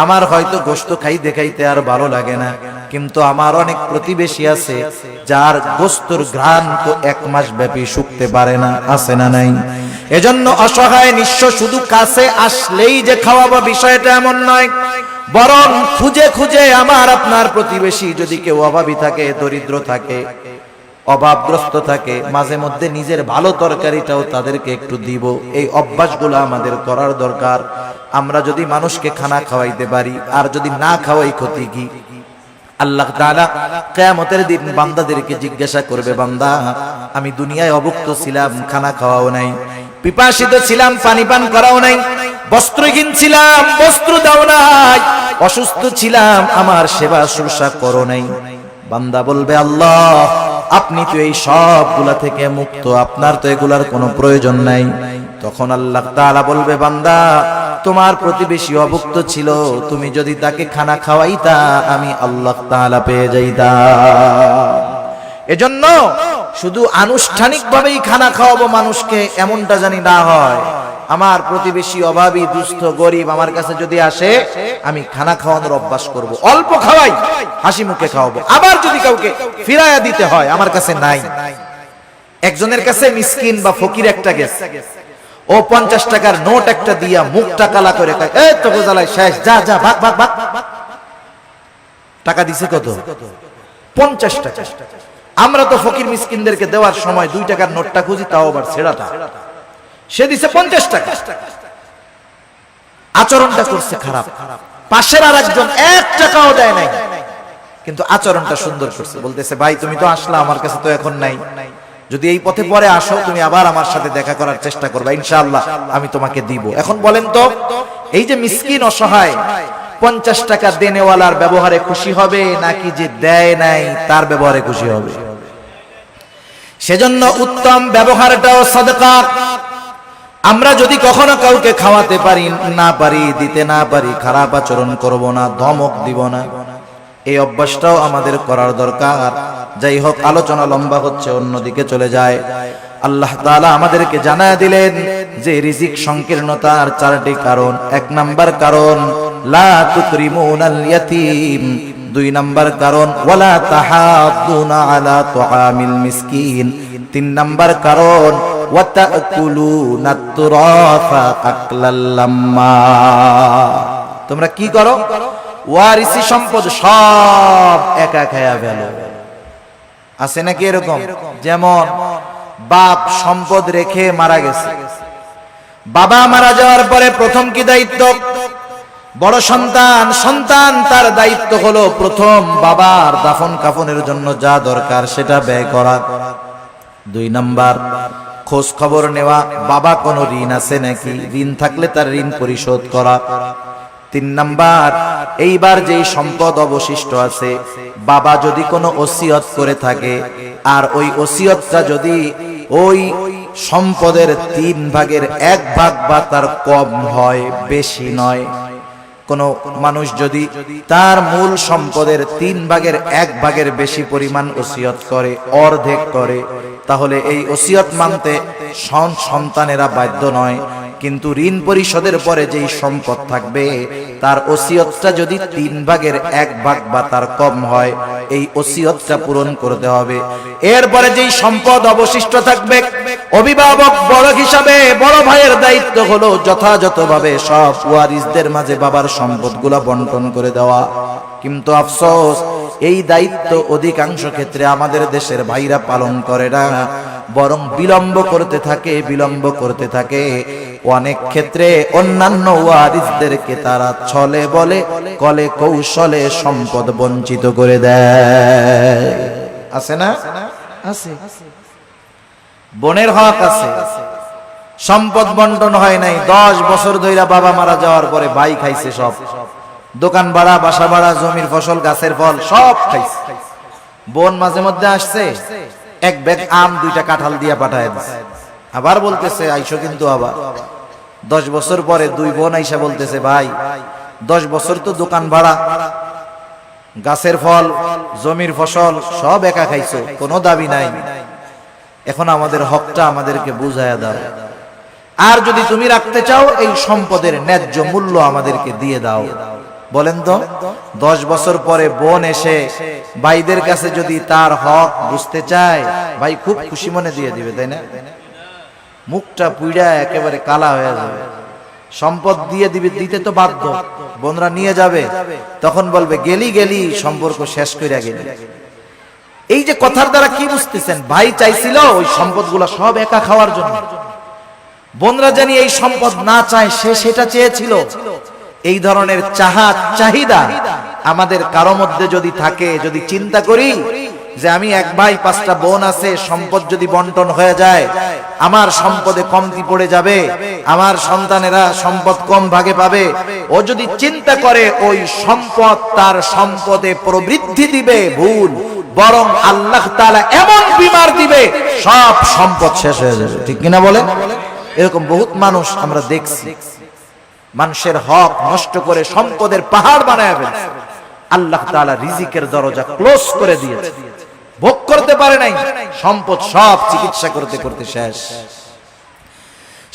আমার হয়তো গোশত খাইতে খাইতে আর ভালো লাগে না, কিন্তু আমার অনেক প্রতিবেশী আছে যার গোশতর ঘ্রাণ তো 1 মাস ব্যাপী শুকতে পারে না, আছে না নাই? এজন্য অসহায় নিঃস্ব শুধু কাছে আসলেই যে খাওয়াবো বিষয়টা এমন নয়, বরং খুঁজে খুঁজে আমার আপনার প্রতিবেশী যদি কেউ অভাবী থাকে, দরিদ্র থাকে, অভাবগ্রস্ত থাকে, মাঝে মধ্যে নিজের ভালো তরকারিটাও তাদেরকে একটু দিব। এই অভ্যাসগুলো আমাদের করার দরকার। আমরা যদি মানুষকে খানা খাওয়াইতে পারি, আর যদি না খাওয়াই ক্ষতি কি? আল্লাহ তাআলা কিয়ামতের দিন বান্দাদেরকে জিজ্ঞাসা করবে, বান্দা আমি দুনিয়ায় অভুক্ত ছিলাম, খানা খাওয়াও নাই, পিপাসিত ছিলাম, পানি পান করাও নাই, বস্ত্রহীন ছিলাম, বস্ত্র দাও নাই, অসুস্থ ছিলাম, আমার সেবা শুশ্রূষা করো নাই। বান্দা বলবে, আল্লাহ আপনি তো এই সবগুলা থেকে মুক্ত, আপনার তো এগুলার কোনো প্রয়োজন নাই। তখন আল্লাহ তাআলা বলবে, বান্দা তোমার প্রতিবেশী অভুক্ত ছিল, তুমি যদি তাকে খানা খাওয়াইতা আমি আল্লাহ তাআলা পেয়ে যাইতাম। এজন্য শুধু আনুষ্ঠানিকভাবেই খানা খাওয়াবো মানুষকে, এমনটা জানি না হয়। আমার প্রতিবেশী অভাবী দুস্থ গরিব আমার কাছে যদি আসে আমি খানা খাওয়ানোর অভ্যাস করব, অল্প খাওয়াই, হাসি মুখে খাওয়াবো। আবার যদি কাউকে ফিরাইয়া দিতে হয়, আমার কাছে নাই। একজনের কাছে মিসকিন বা ফকির একটা গেছে, ও 50 টাকার নোট একটা দিয়া মুখটা কালা করে কয়, এই তো গোজালাই শেষ, যা যা ভাগ ভাগ ভাগ। টাকা দিছে কত? 50 টাকা। আমরা তো ফকির মিসকিনদেরকে দেওয়ার সময় 2 টাকার নোটটা খুঁজি, তাও আবার ছেঁড়াটা। সে দিছে 50 টাকা। আচরণটা করছে খারাপ। পাশের আর একজন 1 টাকাও দেয় নাই, কিন্তু আচরণটা সুন্দর করছে। বলতেছে, ভাই তুমি তো আসলা, আমার কাছে তো এখন নাই, যদি এই পথে পরে আসো তুমি আবার আমার সাথে দেখা করার চেষ্টা করবা, ইনশাআল্লাহ আমি তোমাকে দিব। এখন বলেন তো, এই যে মিসকিন অসহায় 50 টাকা দেনেওয়ালার ব্যবহারে খুশি হবে নাকি যে দেয় নাই তার ব্যবহারে খুশি হবে? সেজন্য উত্তম ব্যবহারটাও সাদকা। আমরা যদি কখনো কাউকে খাওয়াতে পারি না পারি, দিতে না পারি, খারাপ আচরণ করব না, ধমক দিব না, এই অভ্যাসটাও আমাদের করার দরকার। যাই হোক, আলোচনা লম্বা হচ্ছে, অন্যদিকে চলে যায়। আল্লাহ তাআলা আমাদেরকে জানায় দিলেন যে রিজিক সংকীর্ণতার 4টি কারণ। 1 নাম্বার কারণ লা তুকরিমুনাল ইয়াতীম। 2 নাম্বার কারণ ওয়ালা তাহাদ্দুনা আলা তুআমিল মিসকিন। 3 নাম্বার কারণ ওয়া তাকুলুনাত তুরাফা আকলাল লাম্মা। তোমরা কি করো? ওয়ারিসি সম্পদ সব একা খায়া ফেলো। আছে নাকি এরকম? যেমন বাপ সম্পদ রেখে মারা গেছে, বাবা মারা যাওয়ার পরে প্রথম কি দায়িত্ব? বড় সন্তান, সন্তান তার দায়িত্ব হলো প্রথম বাবার দাফন কাফনের জন্য যা দরকার সেটা ব্যয় করা। 2 নাম্বার খোঁজ খবর নেওয়া, বাবা কোনো ঋণ আছে নাকি, ঋণ থাকলে তার ঋণ পরিশোধ করা। 3 নাম্বার এইবার যেই সম্পদ অবশিষ্ট আছে, বাবা যদি কোনো ওসিয়ত করে থাকে আর ওই ওসিয়তটা যদি ওই সম্পদের 3 ভাগের 1 ভাগ বা তার কম হয়, বেশি নয়, কোন মানুষ যদি তার মূল সম্পদের 3 ভাগের 1 ভাগের বেশি পরিমাণ ওসিয়ত করে, অর্ধেক করে, তাহলে এই ওসিয়ত মানতে সন্তানেরা বাধ্য নয়। কিন্তু ঋণ পরিশোধের পরে যেই সম্পদ থাকবে তার ওসিয়তটা যদি 3 ভাগের 1 ভাগ বা তার কম হয়, এই ওসিয়তটা পূরণ করতে হবে। এরপরে যেই সম্পদ অবশিষ্ট থাকবে, অভিভাবক বড় হিসাবে বড় ভাইয়ের দায়িত্ব হলো যথাযথভাবে সব ওয়ারিসদের মাঝে বাবার সম্পদগুলো বন্টন করে দেওয়া। কিন্তু আফসোস, এই দায়িত্ব অধিকাংশ ক্ষেত্রে আমাদের দেশের ভাইরা পালন করে না, বরং বিলম্ব করতে থাকে। অনেক ক্ষেত্রে অন্যান্য ওয়ারিসদেরকে তারা ছলে বলে কলে কৌশলে সম্পদ বঞ্চিত করে দেয়। আছে না? আছে। বোনের হক আছে, সম্পদ বন্টন হয় নাই, 10 বছর ধরে বাবা মারা যাওয়ার পরে ভাই খাইছে সব, দোকান ভাড়া, বাসা ভাড়া, জমির ফসল, গাছের ফল সব খাইছে। বোন মাঝে মধ্যে আসছে, 1 ব্যাগ আম 2টা কাঁঠাল দিয়া পাঠায় দিছে, আবার বলতেছে আইসো। কিন্তু আবার 10 বছর পরে 2 বোন আইসা বলতেছে, ভাই 10 বছর তো দোকান ভাড়া, গাছের ফল, জমির ফসল সব একা খাইছো, কোনো দাবি নাই, এখন আমাদের হকটা আমাদেরকে বুঝায়া দাও। আর যদি তুমি রাখতে চাও এই সম্পদের ন্যায্য মূল্য আমাদেরকে দিয়ে দাও। বলেন তো, 10 বছর পরে বোন এসে ভাইদের কাছে যদি তার হক বুঝতে চায়, ভাই খুব খুশি মনে দিয়ে দিবে, তাই না? মুখটা পুইড়া একেবারে কালা হয়ে যাবে। সম্পদ দিয়ে দিবে, দিতে তো বাধ্য, বোনরা নিয়ে যাবে, তখন বলবে গেলি সম্পর্ক শেষ কইরা গেলি। এই যে কথার দ্বারা কি বুঝতেছেন? ভাই চাইছিল ওই সম্পদগুলো সব একা খাওয়ার জন্য, বোনরা জানি এই সম্পদ না চায়, সে সেটা চেয়েছিল। এই ধরনের চাহিদা আমাদের কারো মধ্যে যদি থাকে, যদি চিন্তা করি যে আমি 1 ভাই 5টা বোন আছে, সম্পদ যদি বন্টন হয়ে যায় আমার সম্পদে কমতি পড়ে যাবে, আমার সন্তানেরা সম্পদ কম ভাগে পাবে, ও যদি চিন্তা করে ওই সম্পদ তার সম্পদে প্রবৃদ্ধি দিবে, ভুল, বরং আল্লাহ তাআলা এমন বিমার দিবে সব সম্পদ শেষ হয়ে যাবে। ঠিক কিনা বলেন? এরকম বহুত মানুষ আমরা দেখছি, মানুষের হক নষ্ট করে সম্পদের পাহাড় বানায় ফেলছে। আল্লাহ তাআলা রিজিকের দরজা ক্লোজ করে দিয়েছে, ভোগ করতে পারে নাই, সম্পদ সব চিকিৎসা করতে শেষ।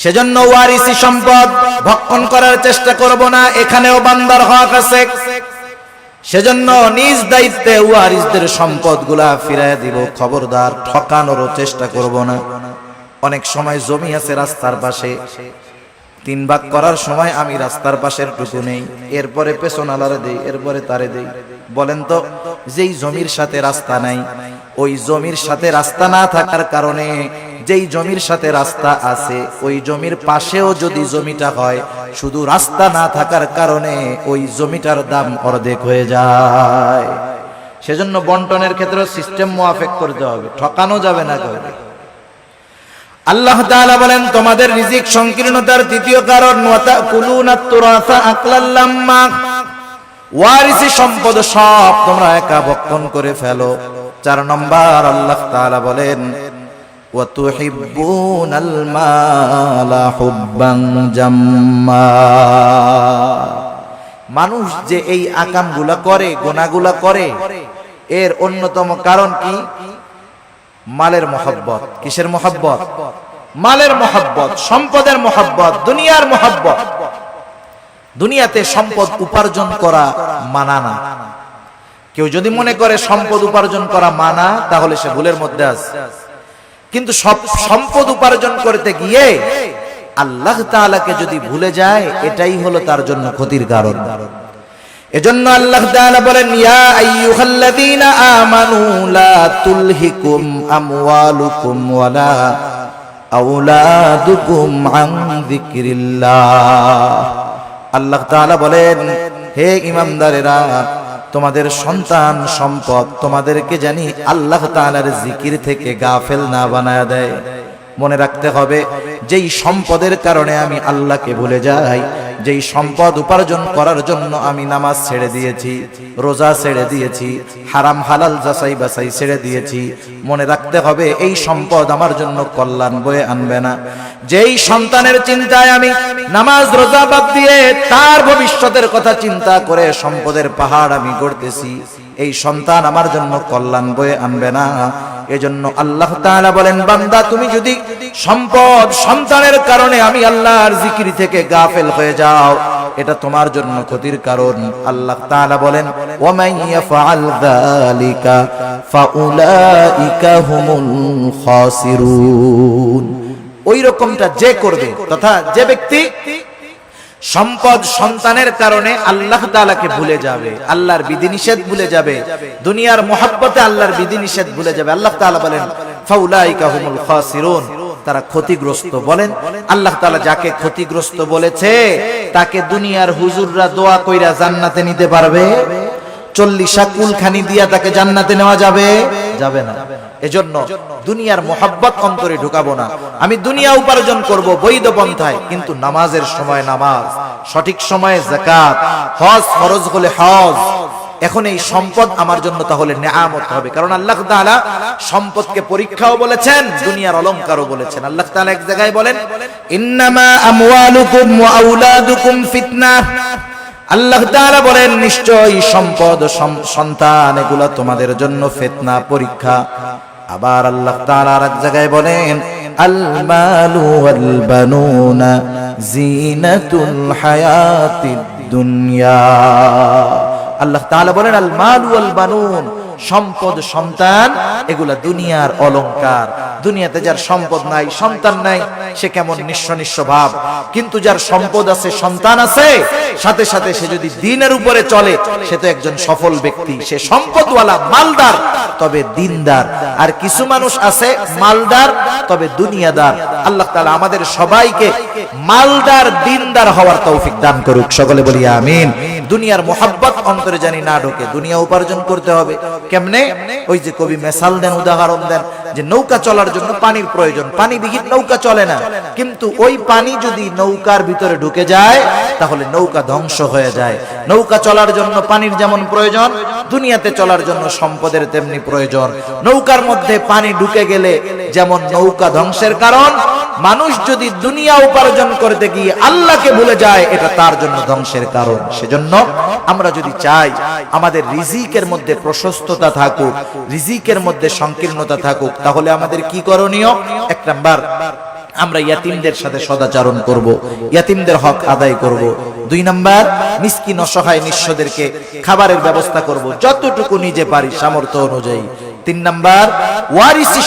সেজন্য ওয়ারিসি সম্পদ ভক্ষণ করার চেষ্টা করব না, এখানেও বান্দার হক আছে। সেজন্য নিজ দায়িত্বে ওয়ারিসদের সম্পদগুলা ফিরায় দিব। খবরদার ঠকানোরও চেষ্টা করব না। অনেক সময় জমি আছে রাস্তার পাশে, 3 ভাগ করার সময় আমি রাস্তার পাশের টুকু নেই, এরপরে পেছনালারে দেই, এরপরে তারে দেই। বলেন তো, যেই জমির সাথে রাস্তা নাই, ওই জমির সাথে রাস্তা না থাকার কারণে যেই জমির সাথে রাস্তা আছে ওই জমির পাশেও যদি জমিটা হয়, শুধু রাস্তা না থাকার কারণে ওই জমিটার দাম অর্ধেক হয়ে যায়। সেজন্য বন্টনের ক্ষেত্রে সিস্টেম মুআফিক করতে হবে, ঠকানো যাবে না কাউকে। আল্লাহ তাআলা বলেন তোমাদের রিজিক সংকীর্ণতার তৃতীয় কারণ ওয়াতাকুলুনাত তুরাসা আকলাল লাম্মা, ওয়ারিসি সম্পদ সব তোমরা একা ভক্ষণ করে ফেলো। 4 নম্বর আল্লাহ তাআলা বলেন ওয়াতুহিব্বুনাল মালা হুব্বান জাম্মা, মানুষ যে এই আকামগুলা করে, গুনাহগুলা করে, এর অন্যতম কারণ কি? মালের মহব্বত। কিসের মহব্বত? মালের মহব্বত, সম্পদের মহব্বত, দুনিয়ার মহব্বত। দুনিয়াতে সম্পদ উপার্জন করা মানা না। কেউ যদি মনে করে সম্পদ উপার্জন করা মানা, তাহলে সে ভুলের মধ্যে আছে। কিন্তু সব সম্পদ উপার্জন করতে গিয়ে আল্লাহ তাআলাকে যদি ভুলে যায়, এটাই হলো তার জন্য ক্ষতির কারণ। এজন্য আল্লাহ তাআলা বলেন ইয়া আইয়ুহাল্লাযীনা আমানু লা তুলহিকুম আমওয়ালুকুম ওয়ালা আওলাদুকুম আন যিকরিল্লাহ। আল্লাহ তাআলা বলেন হে ঈমানদারেরা, তোমাদের সন্তান সম্পদ তোমাদেরকে জানি আল্লাহ তাআলার জিকির থেকে গাফেল না বানায়া দেয়। মনে রাখতে হবে, যেই সম্পদের কারণে আমি আল্লাহকে ভুলে যাই, যেই সম্পদ উপার্জন করার জন্য আমি নামাজ ছেড়ে দিয়েছি, রোজা ছেড়ে দিয়েছি, হারাম হালাল যাচাই বাছাই ছেড়ে দিয়েছি, মনে রাখতে হবে এই সম্পদ আমার জন্য কল্যাণ বয়ে আনবে না। যেই সন্তানের চিন্তায় আমি নামাজ রোজা বাদ দিয়ে তার ভবিষ্যতের কথা চিন্তা করে সম্পদের পাহাড় আমি গড়তেছি, এই সন্তান আমার জন্য কল্যাণ বয়ে আনবে না। এজন্য আল্লাহ তাআলা বলেন বান্দা, তুমি যদি সম্পদ সন্তানের কারণে আমি আল্লাহর জিকির থেকে গাফেল হয়ে যাও, এটা তোমার জন্য ক্ষতির কারণ। আল্লাহ তাআলা বলেন ওয়া মান ইয়াফআল যালিকা ফাউলাইকা হুমুল খাসিরুন। ওই রকমটা যে করবে, তথা যে ব্যক্তি সম্পদ সন্তানের কারণে আল্লাহ তাআলাকে ভুলে যাবে, আল্লাহর বিধিনিষেধ ভুলে যাবে, দুনিয়ার মহব্বতে আল্লাহর বিধিনিষেধ ভুলে যাবে, আল্লাহ তাআলা বলেন ফাউলাইকা হুমুল খাসিরুন, তারা ক্ষতিগ্রস্ত। বলেন আল্লাহ তাআলা যাকে ক্ষতিগ্রস্ত বলেছে, তাকে দুনিয়ার হুজুররা দোয়া কইরা জান্নাতে নিতে পারবে? 40 কুলখানি দিয়া তাকে জান্নাতে নেওয়া যাবে? যাবে না। এজন্য দুনিয়ার মোহাব্বত অন্তরে ঢুকাবো না। আমি দুনিয়া উপার্জন করব বৈধ পন্থায়, কিন্তু নামাজের সময় নামাজ, সঠিক সময়ে যাকাত, হজ ফরজ হলে হজ। এখন এই সম্পদ আমার জন্য তাহলে নেয়ামত হবে, কারণ আল্লাহ তাআলা সম্পদকে পরীক্ষাও বলেছেন, দুনিয়ার অলংকারও বলেছেন। আল্লাহ তাআলা এক জায়গায় বলেন ইন্নামা আমওয়ালুকুম ওয়া আওলাদুকুম ফিতনাহ। আল্লাহ তাআলা বলেন নিশ্চয়ই সম্পদ সন্তান এগুলা তোমাদের জন্য ফিতনা, পরীক্ষা। আবার আল্লাহ তাআলা আর এক জায়গায় বলেন আল মালু ওয়াল বানুনা জিনাতুল হায়াতিদ দুনিয়া। আল্লাহ তাআলা বলেন আল মালু ওয়াল বানুন, সম্পদ সন্তান এগুলা দুনিয়ার অলংকার। দুনিয়াতে যার সম্পদ নাই, সন্তান নাই, সে কেমন নিঃস্ব নিঃস্ব ভাব। কিন্তু যার সম্পদ আছে, সন্তান আছে, সাথে সাথে সে যদি দ্বীনের উপরে চলে, সে তো একজন সফল ব্যক্তি। সে সম্পদওয়ালা, মালদার, তবে দ্বীনদার। আর কিছু মানুষ আছে মালদার তবে দুনিয়াদার। আল্লাহ তাআলা আমাদের সবাইকে মালদার দ্বীনদার হওয়ার তৌফিক দান করুক, সকলে বলি আমিন। দুনিয়ার মোহাব্বত অন্তরে জানি না ঢোকে। দুনিয়া উপার্জন করতে হবে কেমনে? ওই যে কবি মেসাল দেন, উদাহরণ দেন, যে নৌকা চলার জন্য পানির প্রয়োজন, পানিবিহীন নৌকা চলে না। কিন্তু ওই পানি যদি নৌকার ভিতরে ঢুকে যায়, তাহলে নৌকা ধ্বংস হয়ে যায়। নৌকা চলার জন্য পানির যেমন প্রয়োজন, দুনিয়াতে চলার জন্য সম্পদের তেমনি প্রয়োজন। নৌকার মধ্যে পানি ঢুকে গেলে যেমন নৌকা ধ্বংসের কারণ, মানুষ যদি দুনিয়া উপার্জন করতে গিয়ে আল্লাহকে ভুলে যায়, এটা তার জন্য ধ্বংসের কারণ। সেজন্য আমরা যদি চাই আমাদের রিজিকের মধ্যে প্রশস্ততা থাকুক, রিজিকের মধ্যে সংকীর্ণতা থাকুক, তাহলে আমাদের কি করণীয়? 1 নাম্বার, আমরা ইয়াতিমদের সাথে সদাচরণ করব, ইয়াতিমদের হক আদায় করব। 2 নাম্বার, মিসকিন অসহায় নিঃস্বদেরকে খাবারের ব্যবস্থা করব যতটুকু নিজে পারি সামর্থ্য অনুযায়ী। 3 নাম্বার, ওয়ারিসি